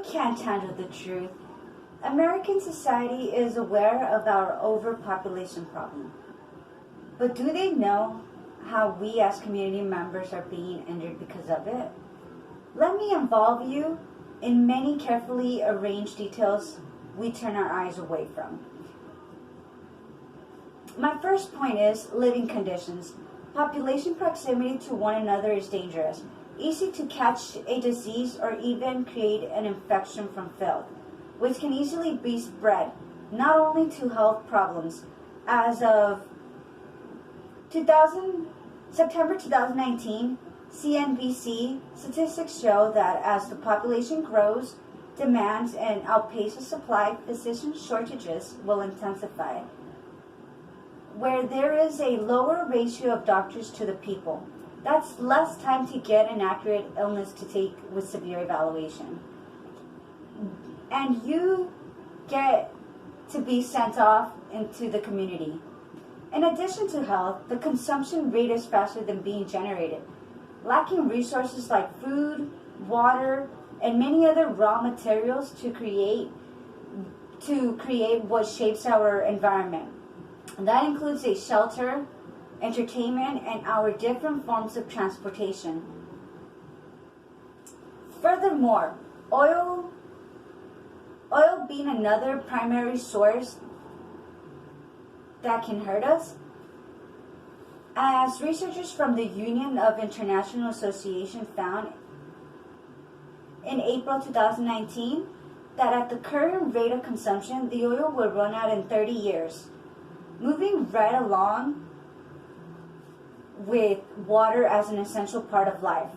you can't handle the truth. American society is aware of our overpopulation problem. But do they know how we as community members are being injured because of it? Let me involve you in many carefully arranged details we turn our eyes away from. My first point is living conditions. Population proximity to one another is dangerous. Easy to catch a disease or even create an infection from filth, which can easily be spread not only to health problems. As of September 2019, CNBC statistics show that as the population grows, demand and outpaces supply, physician shortages will intensify. Where there is a lower ratio of doctors to the people, that's less time to get an accurate illness to take with severe evaluation. And you get to be sent off into the community. In addition to health, the consumption rate is faster than being generated. Lacking resources like food, water, and many other raw materials to create what shapes our environment. And that includes a shelter, entertainment, and our different forms of transportation. Furthermore, oil being another primary source that can hurt us, as researchers from the Union of International Association found in April 2019 that at the current rate of consumption, the oil will run out in 30 years. Moving right along with water as an essential part of life.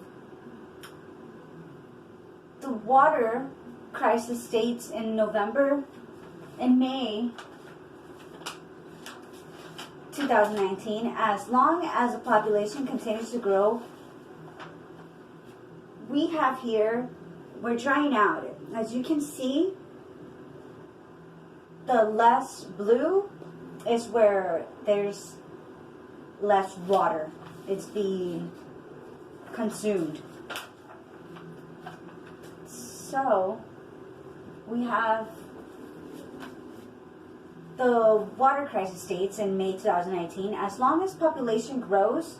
The water crisis states in May 2019, as long as the population continues to grow, we're drying out. As you can see, the less blue is where there's less water. It's being consumed. So we have the water crisis states in May 2019, as long as population grows,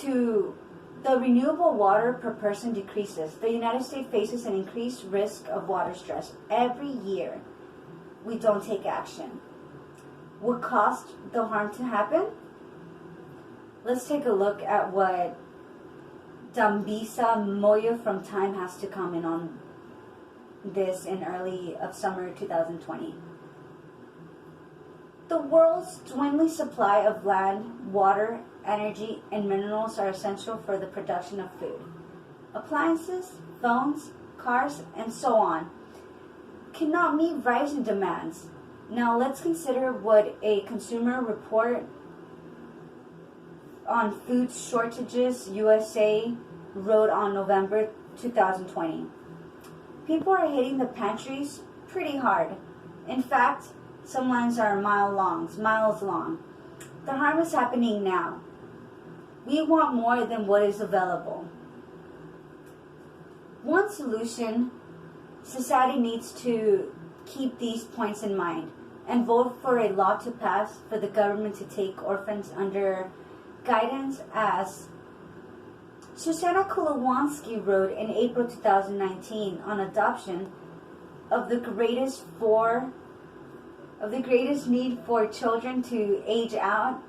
the renewable water per person decreases. The United States faces an increased risk of water stress every year. We don't take action. What caused the harm to happen? Let's take a look at what Dambisa Moyo from Time has to comment on this in early of summer 2020. The world's dwindling supply of land, water, energy, and minerals are essential for the production of food. Appliances, phones, cars, and so on cannot meet rising demands. Now let's consider what a Consumer Report on Food Shortages USA wrote on November 2020. People are hitting the pantries pretty hard. In fact, some lines are miles long. The harm is happening now. We want more than what is available. One solution, society needs to keep these points in mind and vote for a law to pass for the government to take orphans under guidance, as Susanna Kulawansky wrote in April 2019 on adoption of the greatest need for children to age out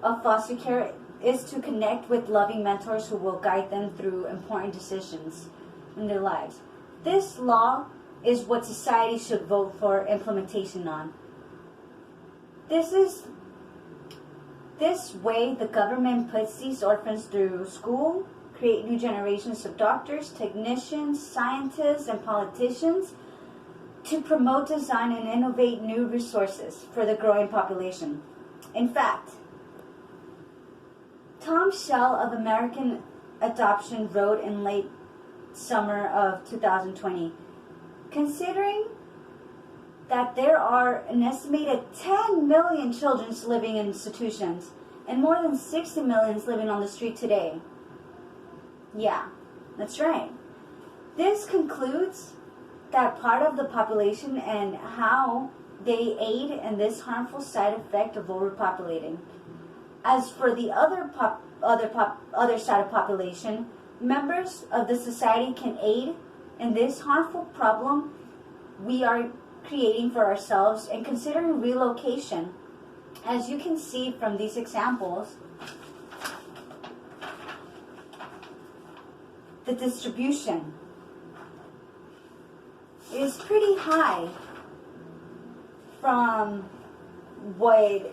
of foster care is to connect with loving mentors who will guide them through important decisions in their lives. This law is what society should vote for implementation on. This way, the government puts these orphans through school, create new generations of doctors, technicians, scientists, and politicians to promote, design, and innovate new resources for the growing population. In fact, Tom Shell of American Adoption wrote in late summer of 2020, considering that there are an estimated 10 million children living in institutions and more than 60 million living on the street today. Yeah, that's right. This concludes that part of the population and how they aid in this harmful side effect of overpopulating. As for the other side of population, members of the society can aid in this harmful problem we are creating for ourselves and considering relocation. As you can see from these examples, the distribution is pretty high from what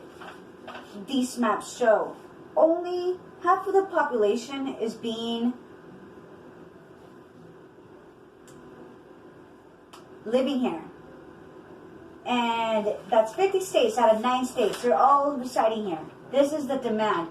these maps show. Only half of the population is being living here. And that's 50 states out of 9 states. They're all residing here. This is the demand.